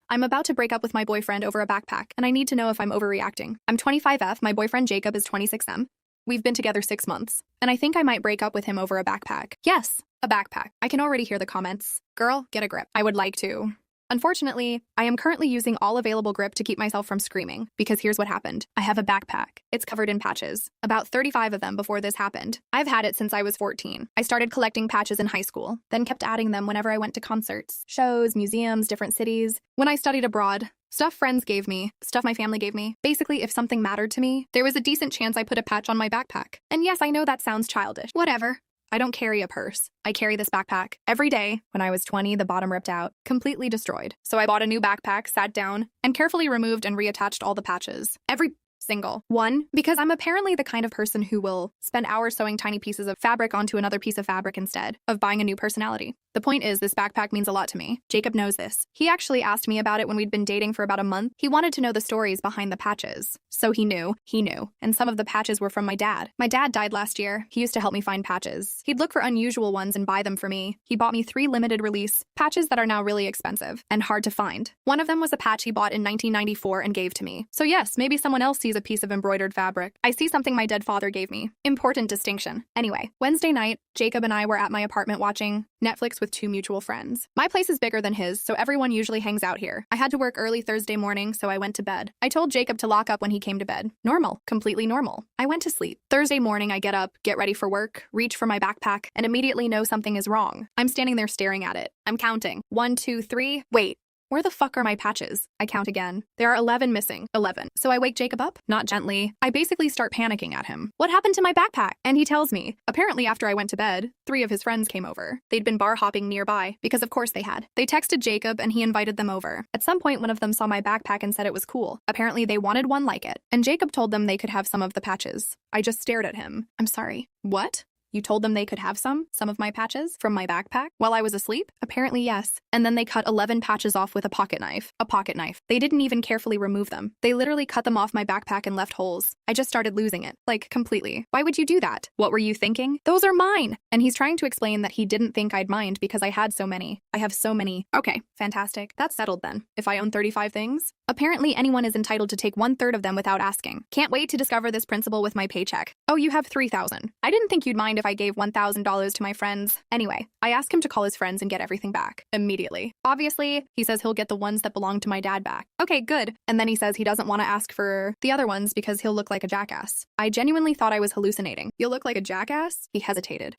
I'm about to break up with my boyfriend over a backpack, and I need to know if I'm overreacting. I'm 25F, my boyfriend Jacob is 26M. We've been together 6 months, and I think I might break up with him over a backpack. Yes, a backpack. I can already hear the comments. Girl, get a grip. I would like to. Unfortunately, I am currently using all available grip to keep myself from screaming, because here's what happened. I have a backpack. It's covered in patches. About 35 of them before this happened. I've had it since I was 14. I started collecting patches in high school, then kept adding them whenever I went to concerts, shows, museums, different cities. When I studied abroad, stuff friends gave me, stuff my family gave me. Basically, if something mattered to me, there was a decent chance I put a patch on my backpack. And yes, I know that sounds childish. Whatever. I don't carry a purse. I carry this backpack. Every day, when I was 20, the bottom ripped out, completely destroyed. So I bought a new backpack, sat down, and carefully removed and reattached all the patches. Every single one, because I'm apparently the kind of person who will spend hours sewing tiny pieces of fabric onto another piece of fabric instead of buying a new personality. The point is, this backpack means a lot to me. Jacob knows this. He actually asked me about it when we'd been dating for about a month. He wanted to know the stories behind the patches. So he knew. And some of the patches were from my dad. My dad died last year. He used to help me find patches. He'd look for unusual ones and buy them for me. He bought me 3 limited release patches that are now really expensive and hard to find. One of them was a patch he bought in 1994 and gave to me. So yes, maybe someone else sees a piece of embroidered fabric. I see something my dead father gave me. Important distinction. Anyway, Wednesday night, Jacob and I were at my apartment watching Netflix with 2 mutual friends. My place is bigger than his, so everyone usually hangs out here. I had to work early Thursday morning, so I went to bed. I told Jacob to lock up when he came to bed. Normal. Completely normal. I went to sleep. Thursday morning, I get up, get ready for work, reach for my backpack, and immediately know something is wrong. I'm standing there staring at it. I'm counting. 1, 2, 3. Wait. Where the fuck are my patches? I count again. There are 11 missing. 11. So I wake Jacob up? Not gently. I basically start panicking at him. What happened to my backpack? And he tells me. Apparently after I went to bed, 3 of his friends came over. They'd been bar hopping nearby, because of course they had. They texted Jacob and he invited them over. At some point, one of them saw my backpack and said it was cool. Apparently they wanted one like it. And Jacob told them they could have some of the patches. I just stared at him. I'm sorry. What? You told them they could have some of my patches from my backpack while I was asleep? Apparently, yes. And then they cut 11 patches off with a pocket knife. A pocket knife. They didn't even carefully remove them. They literally cut them off my backpack and left holes. I just started losing it. Like, completely. Why would you do that? What were you thinking? Those are mine! And he's trying to explain that he didn't think I'd mind because I had so many. I have so many. Okay, fantastic. That's settled then. If I own 35 things, apparently anyone is entitled to take 1/3 of them without asking. Can't wait to discover this principle with my paycheck. Oh, you have 3,000. I didn't think you'd mind if I gave $1,000 to my friends. Anyway, I ask him to call his friends and get everything back. Immediately. Obviously, he says he'll get the ones that belong to my dad back. Okay, good. And then he says he doesn't want to ask for the other ones because he'll look like a jackass. I genuinely thought I was hallucinating. You'll look like a jackass? He hesitated.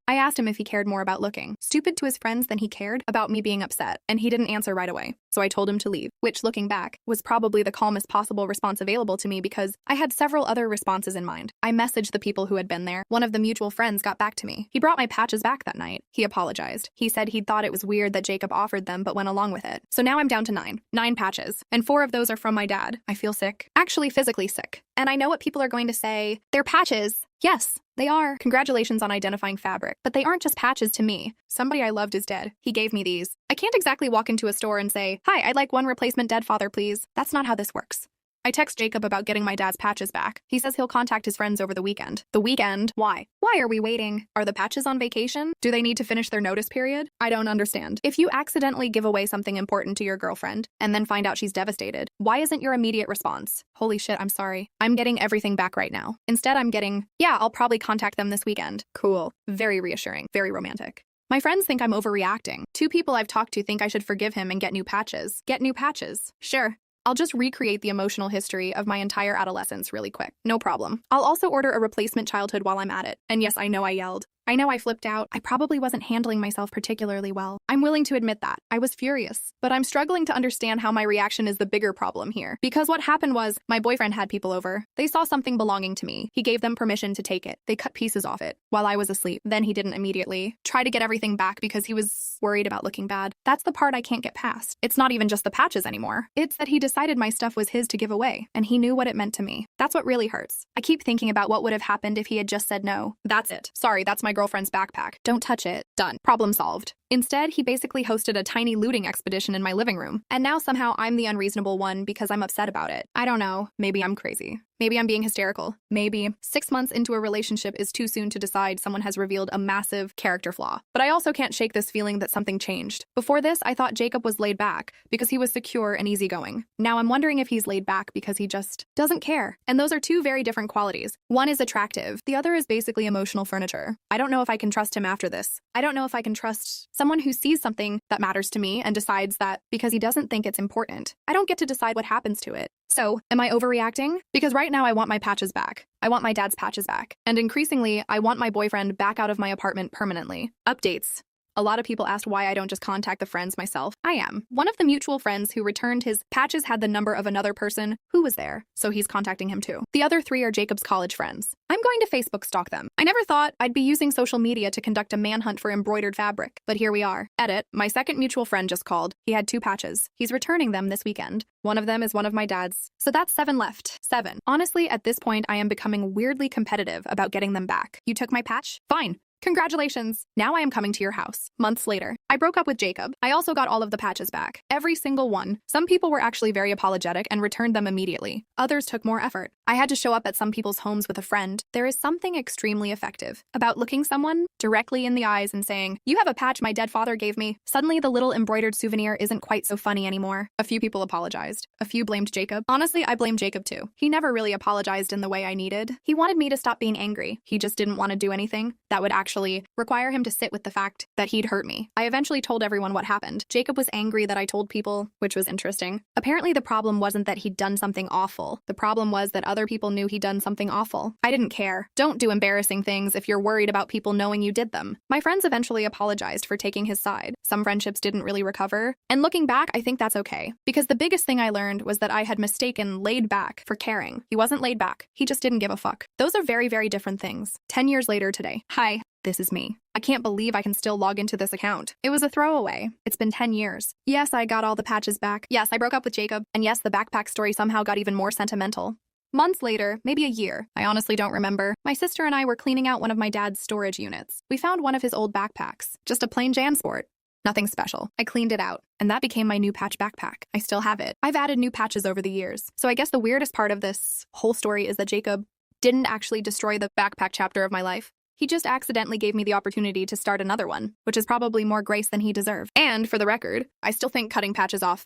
I asked him if he cared more about looking stupid to his friends than he cared about me being upset, and he didn't answer right away. So I told him to leave, which, looking back, was probably the calmest possible response available to me because I had several other responses in mind. I messaged the people who had been there. One of the mutual friends got back to me. He brought my patches back that night. He apologized. He said he'd thought it was weird that Jacob offered them but went along with it. So now I'm down to 9. 9 patches. And 4 of those are from my dad. I feel sick. Actually, physically sick. And I know what people are going to say. They're patches. Yes, they are. Congratulations on identifying fabric. But they aren't just patches to me. Somebody I loved is dead. He gave me these. I can't exactly walk into a store and say, "Hi, I'd like 1 replacement dead father, please." That's not how this works. I text Jacob about getting my dad's patches back. He says he'll contact his friends over the weekend. The weekend? Why? Why are we waiting? Are the patches on vacation? Do they need to finish their notice period? I don't understand. If you accidentally give away something important to your girlfriend and then find out she's devastated, why isn't your immediate response, "Holy shit, I'm sorry. I'm getting everything back right now." Instead, I'm getting, "Yeah, I'll probably contact them this weekend." Cool. Very reassuring. Very romantic. My friends think I'm overreacting. 2 people I've talked to think I should forgive him and get new patches. Get new patches. Sure. I'll just recreate the emotional history of my entire adolescence really quick. No problem. I'll also order a replacement childhood while I'm at it. And yes, I know I yelled. I know I flipped out. I probably wasn't handling myself particularly well. I'm willing to admit that. I was furious. But I'm struggling to understand how my reaction is the bigger problem here. Because what happened was, my boyfriend had people over. They saw something belonging to me. He gave them permission to take it. They cut pieces off it while I was asleep. Then he didn't immediately try to get everything back because he was worried about looking bad. That's the part I can't get past. It's not even just the patches anymore. It's that he decided my stuff was his to give away, and he knew what it meant to me. That's what really hurts. I keep thinking about what would have happened if he had just said no. That's it. Sorry, that's my girlfriend's backpack. Don't touch it. Done. Problem solved. Instead, he basically hosted a tiny looting expedition in my living room. And now somehow I'm the unreasonable one because I'm upset about it. I don't know. Maybe I'm crazy. Maybe I'm being hysterical. Maybe 6 months into a relationship is too soon to decide someone has revealed a massive character flaw. But I also can't shake this feeling that something changed. Before this, I thought Jacob was laid back because he was secure and easygoing. Now I'm wondering if he's laid back because he just doesn't care. And those are two very different qualities. One is attractive. The other is basically emotional furniture. I don't know if I can trust him after this. I don't know if I can trust someone who sees something that matters to me and decides that because he doesn't think it's important, I don't get to decide what happens to it. So, am I overreacting? Because right now I want my patches back. I want my dad's patches back. And increasingly, I want my boyfriend back out of my apartment permanently. Updates. A lot of people asked why I don't just contact the friends myself. I am. One of the mutual friends who returned his patches had the number of another person who was there, so he's contacting him too. The other 3 are Jacob's college friends. I'm going to Facebook stalk them. I never thought I'd be using social media to conduct a manhunt for embroidered fabric, but here we are. Edit, my second mutual friend just called. He had 2 patches. He's returning them this weekend. One of them is one of my dad's. So that's 7 left. 7. Honestly, at this point, I am becoming weirdly competitive about getting them back. You took my patch? Fine. Congratulations! Now I am coming to your house. Months later, I broke up with Jacob. I also got all of the patches back. Every single one. Some people were actually very apologetic and returned them immediately. Others took more effort. I had to show up at some people's homes with a friend. There is something extremely effective about looking someone directly in the eyes and saying, "You have a patch my dead father gave me." Suddenly, the little embroidered souvenir isn't quite so funny anymore. A few people apologized. A few blamed Jacob. Honestly, I blame Jacob too. He never really apologized in the way I needed. He wanted me to stop being angry. He just didn't want to do anything that would actually require him to sit with the fact that he'd hurt me. I eventually told everyone what happened. Jacob was angry that I told people, which was interesting. Apparently, the problem wasn't that he'd done something awful. The problem was that other people knew he'd done something awful. I didn't care. Don't do embarrassing things if you're worried about people knowing you did them. My friends eventually apologized for taking his side. Some friendships didn't really recover. And looking back, I think that's okay. Because the biggest thing I learned was that I had mistaken laid back for caring. He wasn't laid back. He just didn't give a fuck. Those are very, very different things. 10 years later today. Hi. This is me. I can't believe I can still log into this account. It was a throwaway. It's been 10 years. Yes, I got all the patches back. Yes, I broke up with Jacob. And yes, the backpack story somehow got even more sentimental. Months later, maybe a year, I honestly don't remember, my sister and I were cleaning out one of my dad's storage units. We found one of his old backpacks. Just a plain JanSport. Nothing special. I cleaned it out, and that became my new patch backpack. I still have it. I've added new patches over the years. So I guess the weirdest part of this whole story is that Jacob didn't actually destroy the backpack chapter of my life. He just accidentally gave me the opportunity to start another one, which is probably more grace than he deserved. And for the record, I still think cutting patches off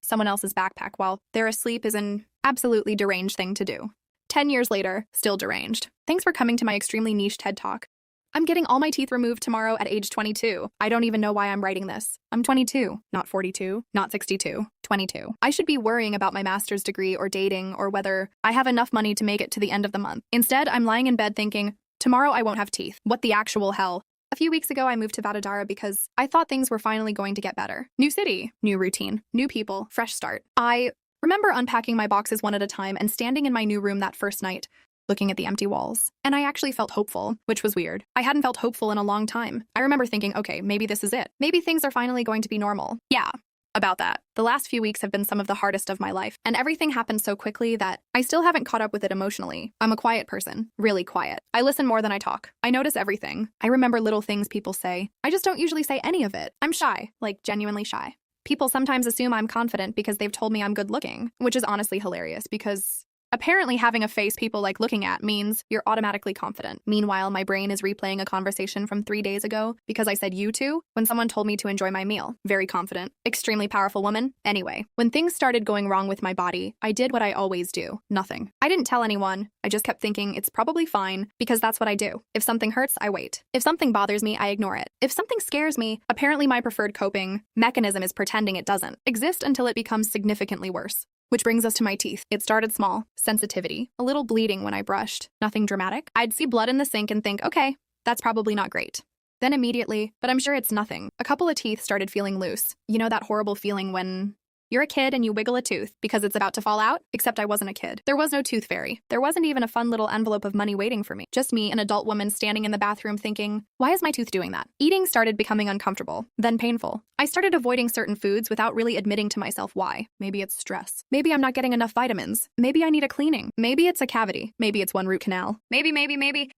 someone else's backpack while they're asleep is an absolutely deranged thing to do. 10 years later, still deranged. Thanks for coming to my extremely niche TED Talk. I'm getting all my teeth removed tomorrow at age 22. I don't even know why I'm writing this. I'm 22, not 42, not 62, 22. I should be worrying about my master's degree or dating or whether I have enough money to make it to the end of the month. Instead, I'm lying in bed thinking, tomorrow I won't have teeth. What the actual hell? A few weeks ago, I moved to Vadodara because I thought things were finally going to get better. New city, new routine, new people, fresh start. I remember unpacking my boxes one at a time and standing in my new room that first night, looking at the empty walls. And I actually felt hopeful, which was weird. I hadn't felt hopeful in a long time. I remember thinking, okay, maybe this is it. Maybe things are finally going to be normal. Yeah. About that. The last few weeks have been some of the hardest of my life, and everything happened so quickly that I still haven't caught up with it emotionally. I'm a quiet person, really quiet. I listen more than I talk. I notice everything. I remember little things people say. I just don't usually say any of it. I'm shy, like genuinely shy. People sometimes assume I'm confident because they've told me I'm good looking, which is honestly hilarious because apparently having a face people like looking at means you're automatically confident. Meanwhile, my brain is replaying a conversation from 3 days ago because I said you to when someone told me to enjoy my meal. Very confident. Extremely powerful woman. Anyway, when things started going wrong with my body, I did what I always do. Nothing. I didn't tell anyone. I just kept thinking it's probably fine because that's what I do. If something hurts, I wait. If something bothers me, I ignore it. If something scares me, apparently my preferred coping mechanism is pretending it doesn't exist until it becomes significantly worse. Which brings us to my teeth. It started small. Sensitivity. A little bleeding when I brushed. Nothing dramatic. I'd see blood in the sink and think, okay, that's probably not great. Then immediately, but I'm sure it's nothing, a couple of teeth started feeling loose. You know that horrible feeling when you're a kid and you wiggle a tooth because it's about to fall out? Except I wasn't a kid. There was no tooth fairy. There wasn't even a fun little envelope of money waiting for me. Just me, an adult woman standing in the bathroom thinking, why is my tooth doing that? Eating started becoming uncomfortable, then painful. I started avoiding certain foods without really admitting to myself why. Maybe it's stress. Maybe I'm not getting enough vitamins. Maybe I need a cleaning. Maybe it's a cavity. Maybe it's one root canal. Maybe.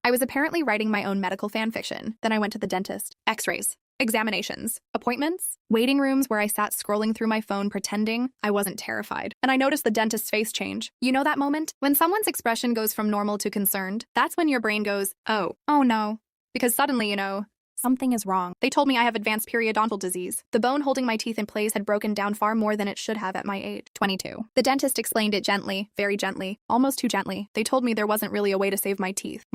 I was apparently writing my own medical fan fiction. Then I went to the dentist. X-rays. Examinations, appointments, waiting rooms where I sat scrolling through my phone pretending I wasn't terrified. And I noticed the dentist's face change. You know that moment? When someone's expression goes from normal to concerned, that's when your brain goes, oh no. Because suddenly, something is wrong. They told me I have advanced periodontal disease. The bone holding my teeth in place had broken down far more than it should have at my age, 22. The dentist explained it gently, very gently, almost too gently. They told me there wasn't really a way to save my teeth.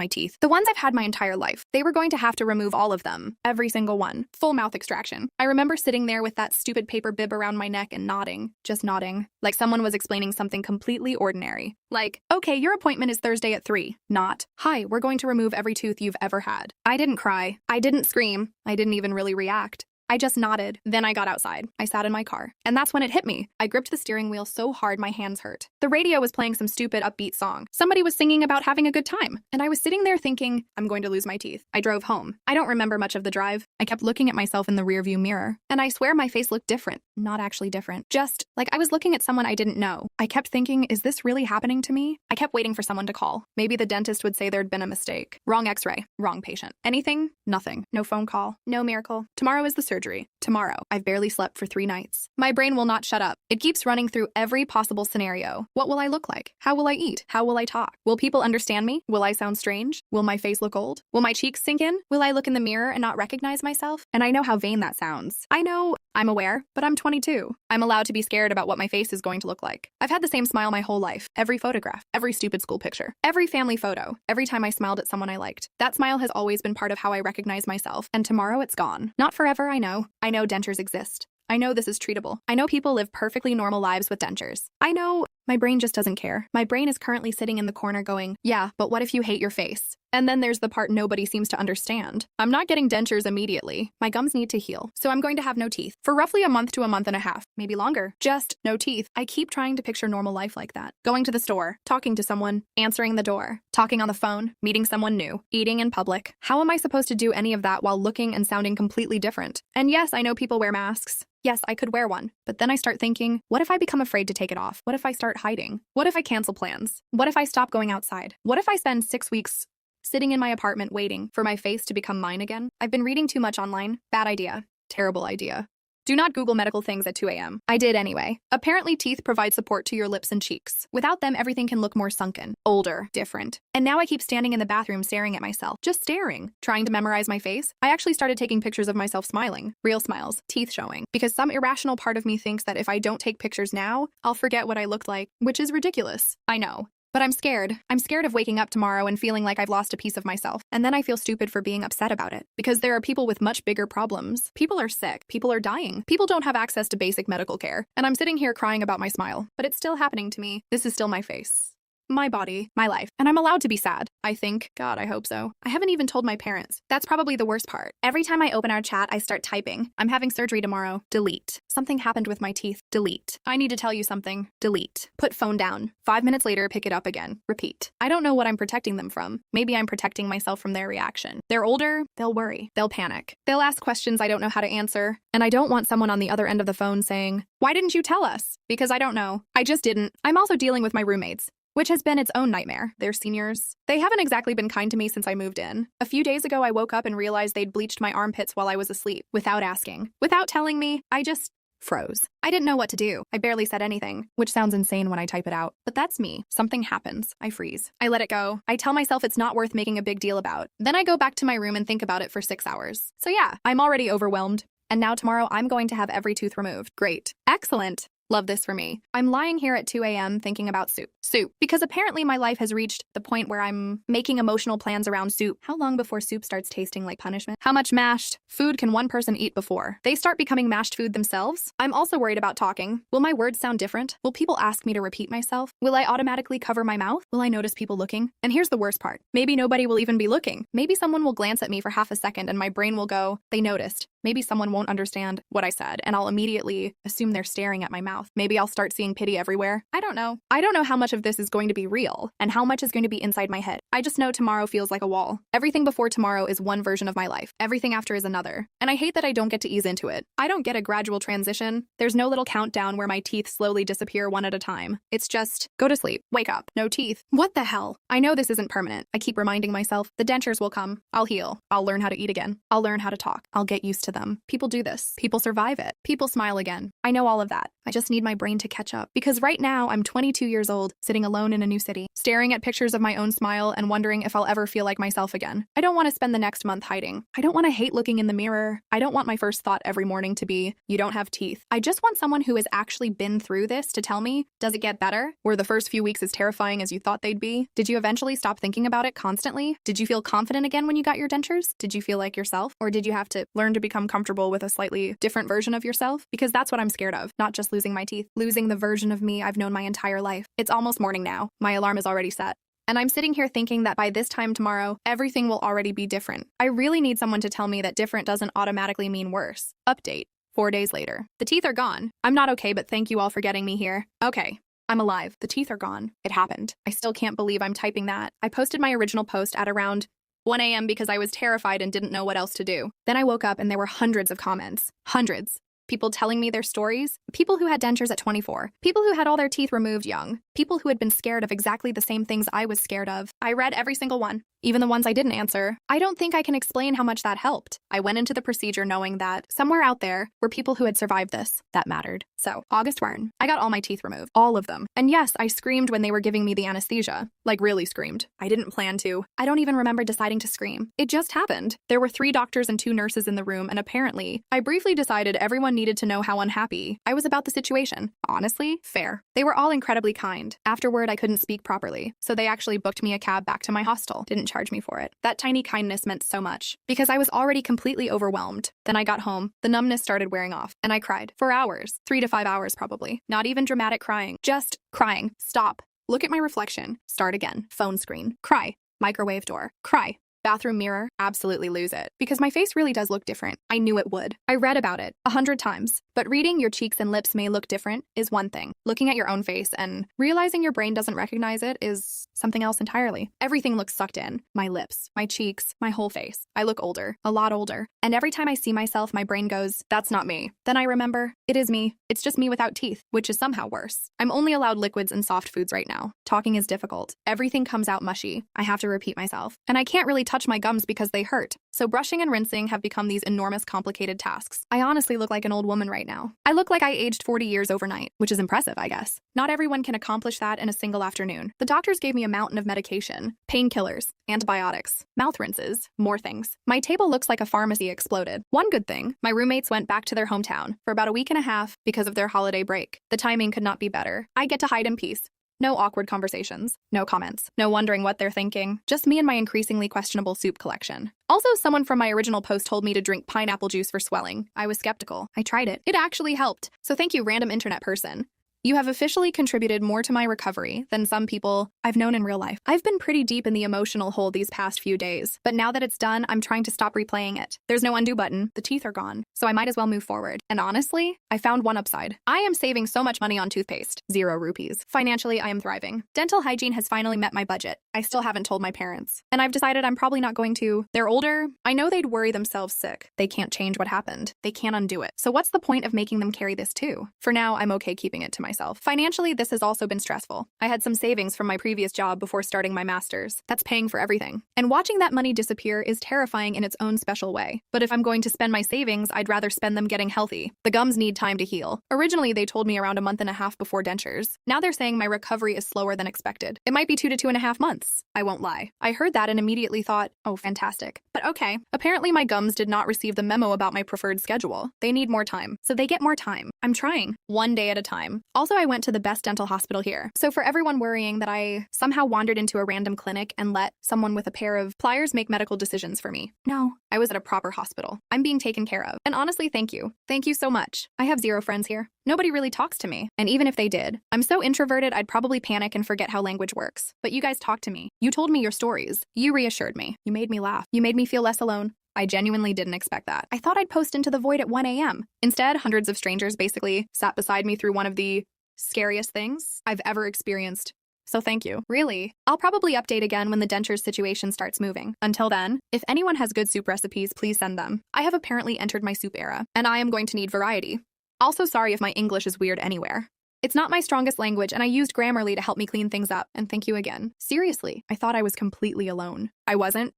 The ones I've had my entire life. They were going to have to remove all of them. Every single one. Full mouth extraction. I remember sitting there with that stupid paper bib around my neck and nodding. Just nodding. Like someone was explaining something completely ordinary. Like, okay, your appointment is Thursday at 3. Not, hi, we're going to remove every tooth you've ever had. I didn't cry. I didn't scream. I didn't even really react. I just nodded. Then I got outside. I sat in my car. And that's when it hit me. I gripped the steering wheel so hard my hands hurt. The radio was playing some stupid upbeat song. Somebody was singing about having a good time. And I was sitting there thinking, I'm going to lose my teeth. I drove home. I don't remember much of the drive. I kept looking at myself in the rearview mirror. And I swear my face looked different. Not actually different. Just like I was looking at someone I didn't know. I kept thinking, is this really happening to me? I kept waiting for someone to call. Maybe the dentist would say there'd been a mistake. Wrong x-ray. Wrong patient. Anything? Nothing. No phone call. No miracle. Tomorrow is the surgery. Tomorrow. I've barely slept for 3 nights. My brain will not shut up. It keeps running through every possible scenario. What will I look like? How will I eat? How will I talk? Will people understand me? Will I sound strange? Will my face look old? Will my cheeks sink in? Will I look in the mirror and not recognize myself? And I know how vain that sounds. I know I'm aware, but I'm 22. I'm allowed to be scared about what my face is going to look like. I've had the same smile my whole life. Every photograph, every stupid school picture, every family photo, every time I smiled at someone I liked. That smile has always been part of how I recognize myself, and tomorrow it's gone. Not forever, I know. I know dentures exist. I know this is treatable. I know people live perfectly normal lives with dentures. I know my brain just doesn't care. My brain is currently sitting in the corner going, yeah, but what if you hate your face? And then there's the part nobody seems to understand. I'm not getting dentures immediately. My gums need to heal. So I'm going to have no teeth for roughly a month to a month and a half, maybe longer. Just no teeth. I keep trying to picture normal life like that. Going to the store, talking to someone, answering the door, talking on the phone, meeting someone new, eating in public. How am I supposed to do any of that while looking and sounding completely different? And yes, I know people wear masks. Yes, I could wear one, but then I start thinking, what if I become afraid to take it off? What if I start hiding? What if I cancel plans? What if I stop going outside? What if I spend 6 weeks sitting in my apartment waiting for my face to become mine again? I've been reading too much online. Bad idea. Terrible idea. Do not Google medical things at 2 a.m. I did anyway. Apparently, teeth provide support to your lips and cheeks. Without them, everything can look more sunken, older, different. And now I keep standing in the bathroom staring at myself, just staring, trying to memorize my face. I actually started taking pictures of myself smiling, real smiles, teeth showing, because some irrational part of me thinks that if I don't take pictures now, I'll forget what I looked like, which is ridiculous. I know. But I'm scared. I'm scared of waking up tomorrow and feeling like I've lost a piece of myself. And then I feel stupid for being upset about it. Because there are people with much bigger problems. People are sick. People are dying. People don't have access to basic medical care. And I'm sitting here crying about my smile. But it's still happening to me. This is still my face. My body, my life, and I'm allowed to be sad, I think. God, I hope so. I haven't even told my parents. That's probably the worst part. Every time I open our chat, I start typing. I'm having surgery tomorrow. Delete. Something happened with my teeth. Delete. I need to tell you something. Delete. Put phone down. 5 minutes later, pick it up again. Repeat. I don't know what I'm protecting them from. Maybe I'm protecting myself from their reaction. They're older, they'll worry. They'll panic. They'll ask questions I don't know how to answer. And I don't want someone on the other end of the phone saying, why didn't you tell us? Because I don't know. I just didn't. I'm also dealing with my roommates, which has been its own nightmare. They're seniors. They haven't exactly been kind to me since I moved in. A few days ago, I woke up and realized they'd bleached my armpits while I was asleep, without asking. Without telling me, I just froze. I didn't know what to do. I barely said anything, which sounds insane when I type it out. But that's me. Something happens. I freeze. I let it go. I tell myself it's not worth making a big deal about. Then I go back to my room and think about it for 6 hours. So yeah, I'm already overwhelmed. And now tomorrow, I'm going to have every tooth removed. Great. Excellent. Love this for me. I'm lying here at 2 a.m. thinking about soup. Soup. Because apparently my life has reached the point where I'm making emotional plans around soup. How long before soup starts tasting like punishment? How much mashed food can one person eat before they start becoming mashed food themselves? I'm also worried about talking. Will my words sound different? Will people ask me to repeat myself? Will I automatically cover my mouth? Will I notice people looking? And here's the worst part. Maybe nobody will even be looking. Maybe someone will glance at me for half a second and my brain will go, they noticed. Maybe someone won't understand what I said, and I'll immediately assume they're staring at my mouth. Maybe I'll start seeing pity everywhere. I don't know. I don't know how much of this is going to be real, and how much is going to be inside my head. I just know tomorrow feels like a wall. Everything before tomorrow is one version of my life. Everything after is another. And I hate that I don't get to ease into it. I don't get a gradual transition. There's no little countdown where my teeth slowly disappear one at a time. It's just, go to sleep, wake up, no teeth. What the hell? I know this isn't permanent. I keep reminding myself, the dentures will come. I'll heal. I'll learn how to eat again. I'll learn how to talk. I'll get used to them. People do this. People survive it. People smile again. I know all of that. I just need my brain to catch up. Because right now, I'm 22 years old, sitting alone in a new city, staring at pictures of my own smile and wondering if I'll ever feel like myself again. I don't want to spend the next month hiding. I don't want to hate looking in the mirror. I don't want my first thought every morning to be, you don't have teeth. I just want someone who has actually been through this to tell me, does it get better? Were the first few weeks as terrifying as you thought they'd be? Did you eventually stop thinking about it constantly? Did you feel confident again when you got your dentures? Did you feel like yourself? Or did you have to learn to become comfortable with a slightly different version of yourself? Because that's what I'm scared of, not just losing my teeth, losing the version of me I've known my entire life. It's almost morning now. My alarm is already set. And I'm sitting here thinking that by this time tomorrow, everything will already be different. I really need someone to tell me that different doesn't automatically mean worse. Update. 4 days later. The teeth are gone. I'm not okay, but thank you all for getting me here. Okay. I'm alive. The teeth are gone. It happened. I still can't believe I'm typing that. I posted my original post at around 1 a.m. because I was terrified and didn't know what else to do. Then I woke up and there were hundreds of comments. Hundreds. People telling me their stories. People who had dentures at 24. People who had all their teeth removed young. People who had been scared of exactly the same things I was scared of. I read every single one, even the ones I didn't answer. I don't think I can explain how much that helped. I went into the procedure knowing that somewhere out there were people who had survived this. That mattered. So, August 1, I got all my teeth removed. All of them. And yes, I screamed when they were giving me the anesthesia. Like, really screamed. I didn't plan to. I don't even remember deciding to scream. It just happened. There were 3 doctors and 2 nurses in the room, and apparently, I briefly decided everyone needed to know how unhappy I was about the situation. Honestly, fair. They were all incredibly kind. Afterward, I couldn't speak properly, so they actually booked me a cab back to my hostel. Didn't charge me for it. That tiny kindness meant so much, because I was already completely overwhelmed. Then I got home, the numbness started wearing off, and I cried. For hours. 3 to 5 hours probably. Not even dramatic crying. Just crying. Stop. Look at my reflection. Start again. Phone screen. Cry. Microwave door. Cry. Bathroom mirror, absolutely lose it. Because my face really does look different. I knew it would. I read about it 100 times. But reading your cheeks and lips may look different is one thing. Looking at your own face and realizing your brain doesn't recognize it is something else entirely. Everything looks sucked in. My lips, my cheeks, my whole face. I look older, a lot older. And every time I see myself, my brain goes, that's not me. Then I remember, it is me. It's just me without teeth, which is somehow worse. I'm only allowed liquids and soft foods right now. Talking is difficult. Everything comes out mushy. I have to repeat myself. And I can't really touch my gums because they hurt. So brushing and rinsing have become these enormous complicated tasks. I honestly look like an old woman right now. I look like I aged 40 years overnight, which is impressive, I guess. Not everyone can accomplish that in a single afternoon. The doctors gave me a mountain of medication, painkillers, antibiotics, mouth rinses, more things. My table looks like a pharmacy exploded. One good thing, my roommates went back to their hometown for about a week and a half because of their holiday break. The timing could not be better. I get to hide in peace. No awkward conversations, no comments, no wondering what they're thinking, just me and my increasingly questionable soup collection. Also, someone from my original post told me to drink pineapple juice for swelling. I was skeptical. I tried it. It actually helped. So thank you, random internet person. You have officially contributed more to my recovery than some people I've known in real life. I've been pretty deep in the emotional hole these past few days, but now that it's done, I'm trying to stop replaying it. There's no undo button. The teeth are gone, so I might as well move forward. And honestly, I found one upside. I am saving so much money on toothpaste. 0 rupees. Financially, I am thriving. Dental hygiene has finally met my budget. I still haven't told my parents. And I've decided I'm probably not going to. They're older. I know they'd worry themselves sick. They can't change what happened. They can't undo it. So what's the point of making them carry this too? For now, I'm okay keeping it to myself. Financially, this has also been stressful. I had some savings from my previous job before starting my master's. That's paying for everything. And watching that money disappear is terrifying in its own special way. But if I'm going to spend my savings, I'd rather spend them getting healthy. The gums need time to heal. Originally, they told me around a month and a half before dentures. Now they're saying my recovery is slower than expected. It might be 2 to 2.5 months. I won't lie. I heard that and immediately thought, oh, fantastic. But okay. Apparently my gums did not receive the memo about my preferred schedule. They need more time. So they get more time. I'm trying. 1 day at a time. Also, I went to the best dental hospital here. So for everyone worrying that I somehow wandered into a random clinic and let someone with a pair of pliers make medical decisions for me. No, I was at a proper hospital. I'm being taken care of. And honestly, thank you. Thank you so much. I have 0 friends here. Nobody really talks to me. And even if they did, I'm so introverted I'd probably panic and forget how language works. But you guys talked to me. You told me your stories. You reassured me. You made me laugh. You made me feel less alone. I genuinely didn't expect that. I thought I'd post into the void at 1 a.m. Instead, hundreds of strangers basically sat beside me through one of the scariest things I've ever experienced. So thank you. Really. I'll probably update again when the dentures situation starts moving. Until then, if anyone has good soup recipes, please send them. I have apparently entered my soup era, and I am going to need variety. Also sorry if my English is weird anywhere. It's not my strongest language, and I used Grammarly to help me clean things up, and thank you again. Seriously, I thought I was completely alone. I wasn't.